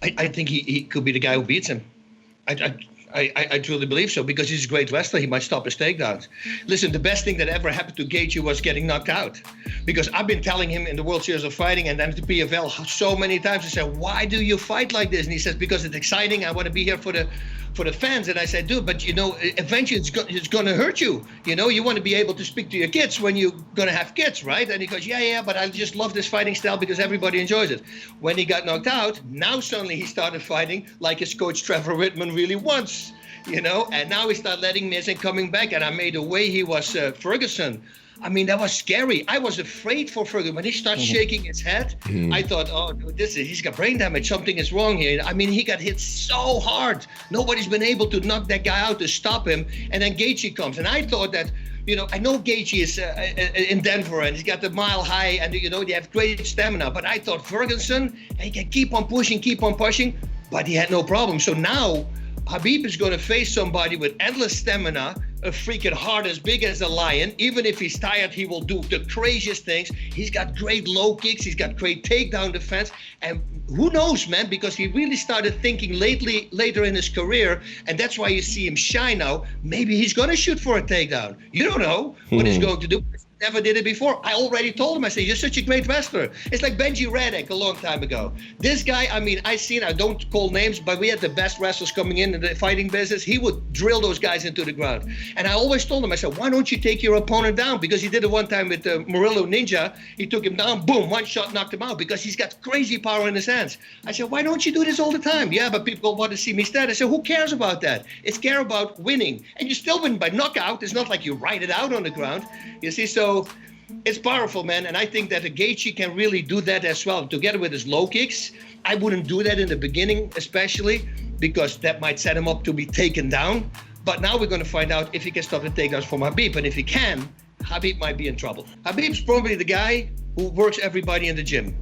I think he could be the guy who beats him. I truly believe so, because he's a great wrestler. He might stop his takedowns. Listen, the best thing that ever happened to Gaethje was getting knocked out, because I've been telling him in the World Series of Fighting and then to PFL so many times. I said, why do you fight like this? And he says, because it's exciting. I want to be here for the fans. And I said, dude, but eventually it's going to hurt you. You want to be able to speak to your kids when you're going to have kids, right? And he goes, yeah, but I just love this fighting style because everybody enjoys it. When he got knocked out, now suddenly he started fighting like his coach Trevor Whitman really wants, and now he started letting miss and coming back. And I made the way he was Ferguson. I mean, that was scary. I was afraid for Ferguson. When he started shaking his head, I thought, oh, he's got brain damage. Something is wrong here. I mean, he got hit so hard. Nobody's been able to knock that guy out to stop him. And then Gaethje comes. And I thought that, I know Gaethje is in Denver and he's got the mile high and, they have great stamina. But I thought Ferguson, he can keep on pushing, but he had no problem. So now Khabib is going to face somebody with endless stamina, a freaking heart as big as a lion. Even if he's tired, he will do the craziest things. He's got great low kicks. He's got great takedown defense. And who knows, man, because he really started thinking later in his career, and that's why you see him shine now. Maybe he's going to shoot for a takedown. You don't know what he's going to do. Never did it before. I already told him, I said, you're such a great wrestler. It's like Benji Radek a long time ago. This guy, I don't call names, but we had the best wrestlers coming in the fighting business. He would drill those guys into the ground. And I always told him, I said, why don't you take your opponent down? Because he did it one time with Murillo Ninja. He took him down, boom, one shot, knocked him out, because he's got crazy power in his hands. I said, why don't you do this all the time? Yeah, but people want to see me stand. I said, who cares about that? It's care about winning. And you still win by knockout. It's not like you ride it out on the ground. You see, so it's powerful, man. And I think that Gaethje can really do that as well, together with his low kicks. I wouldn't do that in the beginning, especially, because that might set him up to be taken down. But now we're going to find out if he can stop the takedowns from Khabib. And if he can, Khabib might be in trouble. Khabib's probably the guy who works everybody in the gym.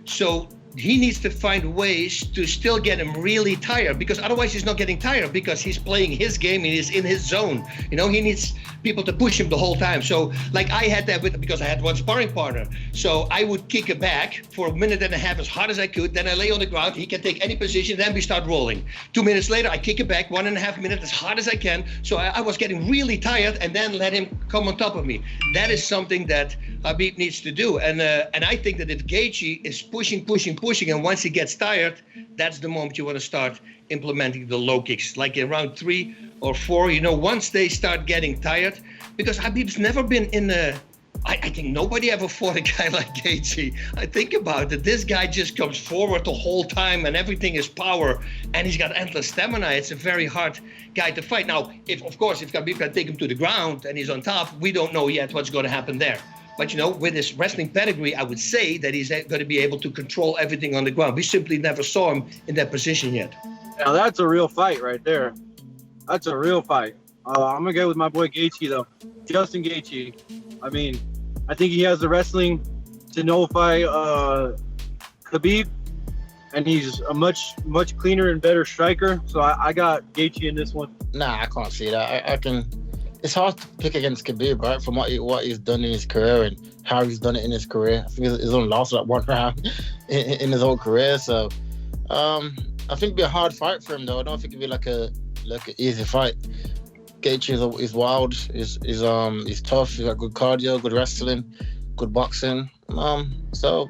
So he needs to find ways to still get him really tired, because otherwise he's not getting tired, because he's playing his game and he's in his zone. He needs people to push him the whole time. So like I had that because I had one sparring partner. So I would kick it back for a minute and a half as hard as I could. Then I lay on the ground. He can take any position. Then we start rolling. 2 minutes later, I kick it back 1.5 minutes as hard as I can. So I was getting really tired, and then let him come on top of me. That is something that Khabib needs to do. And I think that if Gaethje is pushing, and once he gets tired, that's the moment you want to start implementing the low kicks, like in round 3 or 4, once they start getting tired, because Khabib's never been in I think nobody ever fought a guy like Gaethje. I think about it. This guy just comes forward the whole time and everything is power, and he's got endless stamina. It's a very hard guy to fight. Now, if Khabib can take him to the ground and he's on top, we don't know yet what's going to happen there. But, with his wrestling pedigree, I would say that he's going to be able to control everything on the ground. We simply never saw him in that position yet. Now, that's a real fight right there. That's a real fight. I'm going to go with my boy Gaethje, though. Justin Gaethje. I think he has the wrestling to nullify Khabib, and he's a much cleaner and better striker. So I got Gaethje in this one. Nah, I can't see that. I can... It's hard to pick against Khabib, right? From what he's done in his career and how he's done it in his career. I think he's only lost like one round in his whole career. So I think it'd be a hard fight for him, though. I don't think it'd be like an easy fight. Gaethje is wild. He's tough. He's got good cardio, good wrestling, good boxing. So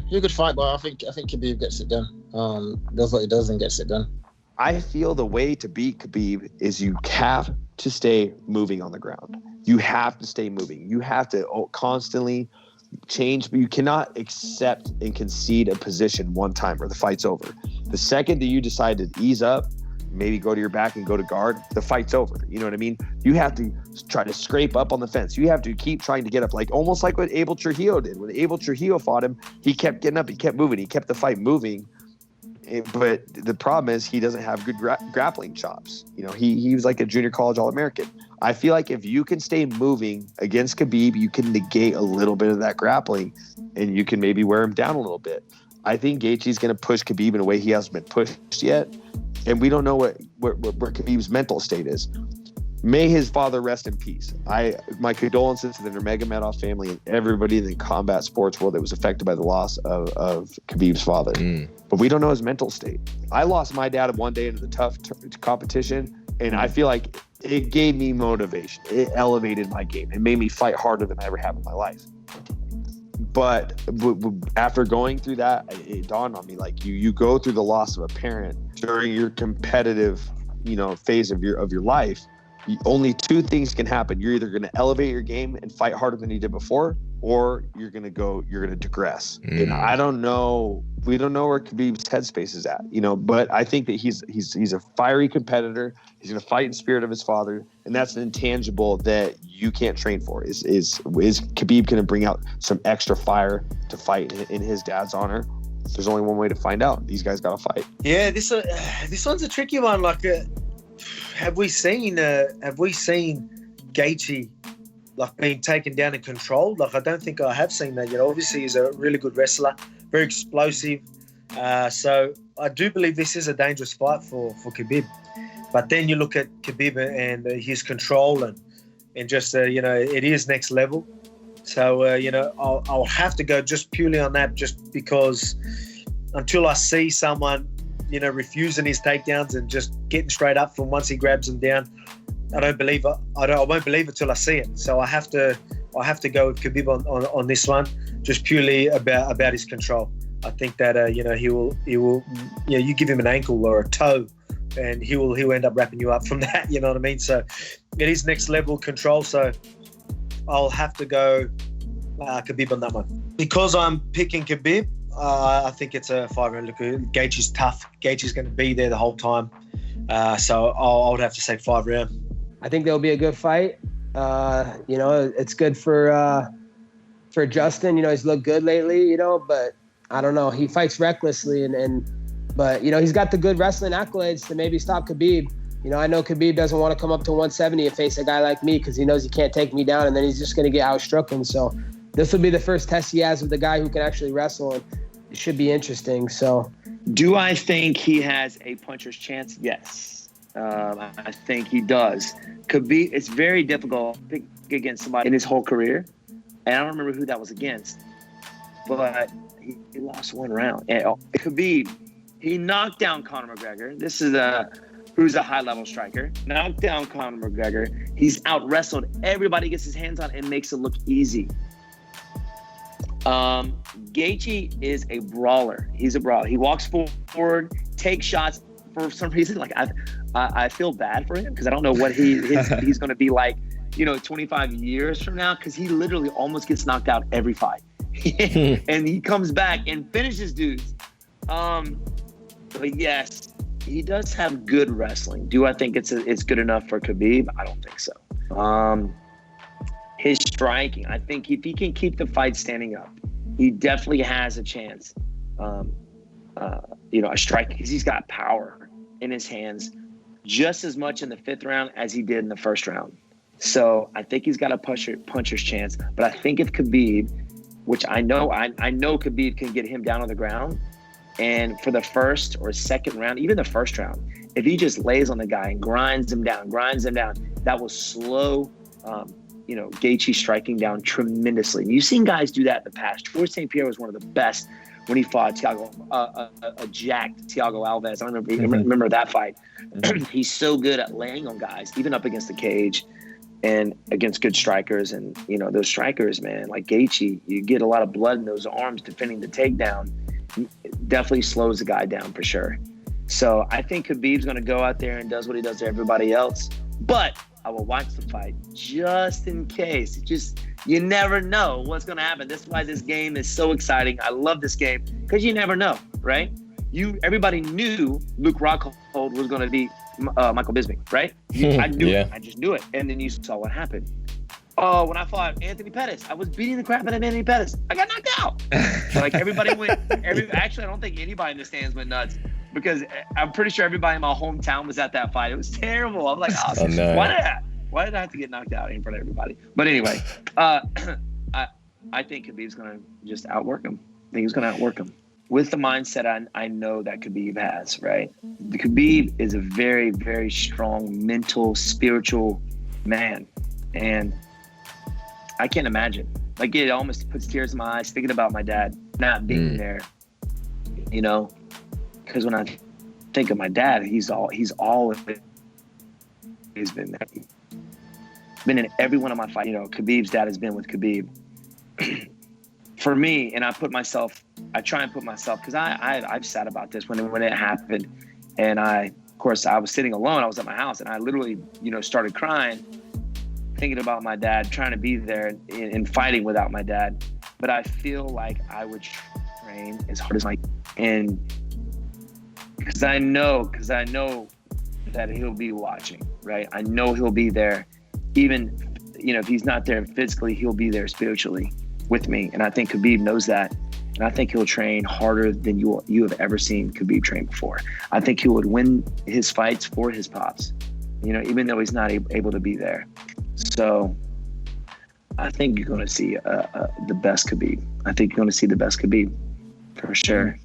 he could fight, but I think Khabib gets it done. Does what he does and gets it done. I feel the way to beat Khabib is you have to stay moving on the ground. You have to stay moving. You have to constantly change, but you cannot accept and concede a position one time or the fight's over. The second that you decide to ease up, maybe go to your back and go to guard, the fight's over. You know what I mean? You have to try to scrape up on the fence. You have to keep trying to get up, almost like what Abel Trujillo did. When Abel Trujillo fought him, he kept getting up, he kept moving, he kept the fight moving. But the problem is he doesn't have good grappling chops. He was like a junior college All-American. I feel like if you can stay moving against Khabib, you can negate a little bit of that grappling, and you can maybe wear him down a little bit. I think Gaethje's going to push Khabib in a way he hasn't been pushed yet, and we don't know what Khabib's mental state is. may his father rest in peace. My condolences to the Nurmagomedov family and everybody in the combat sports world that was affected by the loss of Khabib's father. But we don't know his mental state. I lost my dad one day into the tough competition, and I feel like it gave me motivation. It elevated my game. It made me fight harder than I ever have in my life. But after going through that, it dawned on me, like, you go through the loss of a parent during your competitive, phase of your life. Only two things can happen. You're either going to elevate your game and fight harder than you did before, or you're going to digress. And I don't know. We don't know where Khabib's headspace is at, but I think that he's a fiery competitor. He's going to fight in spirit of his father. And that's an intangible that you can't train for. Is Khabib going to bring out some extra fire to fight in his dad's honor? There's only one way to find out. These guys got to fight. Yeah, this one's a tricky one. Like, have we seen Gaethje being taken down and controlled? Like, I don't think I have seen that yet. Obviously, he's a really good wrestler, very explosive. So I do believe this is a dangerous fight for Khabib. But then you look at Khabib and his control and just it is next level. So I'll have to go just purely on that, just because until I see someone refusing his takedowns and just getting straight up from once he grabs him down, I won't believe it till I see it. So I have to go with Khabib on this one, just purely about his control. I think that he will you give him an ankle or a toe, and he will end up wrapping you up from that. You know what I mean? So it is next level control. So I'll have to go Khabib on that one. Because I'm picking Khabib, I think it's a 5-round. Look, Gaethje's tough. Gaethje's going to be there the whole time. So I would have to say 5-round. I think there'll be a good fight. It's good for Justin. He's looked good lately, but I don't know. He fights recklessly, but he's got the good wrestling accolades to maybe stop Khabib. I know Khabib doesn't want to come up to 170 and face a guy like me because he knows he can't take me down, and then he's just going to get outstruck. So this will be the first test he has with a guy who can actually wrestle, and it should be interesting. So, do I think he has a puncher's chance? Yes. I think he does. Khabib, it's very difficult to pick against somebody in his whole career, and I don't remember who that was against, but he lost one round. And Khabib, he knocked down Conor McGregor. This is who's a high-level striker. Knocked down Conor McGregor. He's out-wrestled. Everybody gets his hands on and makes it look easy. Gaethje is a brawler. He's a brawler. He walks forward, takes shots. For some reason, I feel bad for him because I don't know what he's going to be like, 25 years from now, because he literally almost gets knocked out every fight. And he comes back and finishes dudes. But yes, he does have good wrestling. Do I think it's good enough for Khabib? I don't think so. His striking, I think if he can keep the fight standing up, he definitely has a chance. A strike, because he's got power in his hands just as much in the 5th round as he did in the 1st round. So I think he's got a puncher's chance. But I think if Khabib, which I know Khabib can get him down on the ground, and for the 1st or 2nd round, even the 1st round, if he just lays on the guy and grinds him down, that will slow Gaethje striking down tremendously. And you've seen guys do that in the past. George St. Pierre was one of the best when he fought a jacked Thiago Alves. I remember that fight. He's so good at laying on guys, even up against the cage and against good strikers. And, those strikers, man, like Gaethje, you get a lot of blood in those arms defending the takedown. It definitely slows the guy down for sure. So I think Khabib's going to go out there and does what he does to everybody else. But I will watch the fight just in case. You never know what's going to happen. That's why this game is so exciting. I love this game because you never know, right? Everybody knew Luke Rockhold was going to beat Michael Bisping, right? I knew it. I just knew it. And then you saw what happened. Oh, when I fought Anthony Pettis, I was beating the crap out of Anthony Pettis. I got knocked out. Everybody went. Actually, I don't think anybody in the stands went nuts because I'm pretty sure everybody in my hometown was at that fight. It was terrible. I'm like, no. Why did I have to get knocked out in front of everybody? But anyway, I think Khabib's going to just outwork him. I think he's going to outwork him with the mindset I know that Khabib has, right? The Khabib is a very, very strong mental, spiritual man. And I can't imagine. Like, it almost puts tears in my eyes thinking about my dad not being there, you know, because when I think of my dad, he's always been there. Been in every one of my fights. You know, Khabib's dad has been with Khabib. For me, and I try and put myself, because I've sat about this when it happened, and of course, I was sitting alone. I was at my house, and I literally, you know, started crying, thinking about my dad, trying to be there and fighting without my dad. But I feel like I would train as hard as and because I know that he'll be watching, right? I know he'll be there. Even, you know, if he's not there physically, he'll be there spiritually with me. And I think Khabib knows that. And I think he'll train harder than you have ever seen Khabib train before. I think he would win his fights for his pops, you know, even though he's not able to be there. So I think you're going to see the best Khabib. I think you're going to see the best Khabib for sure.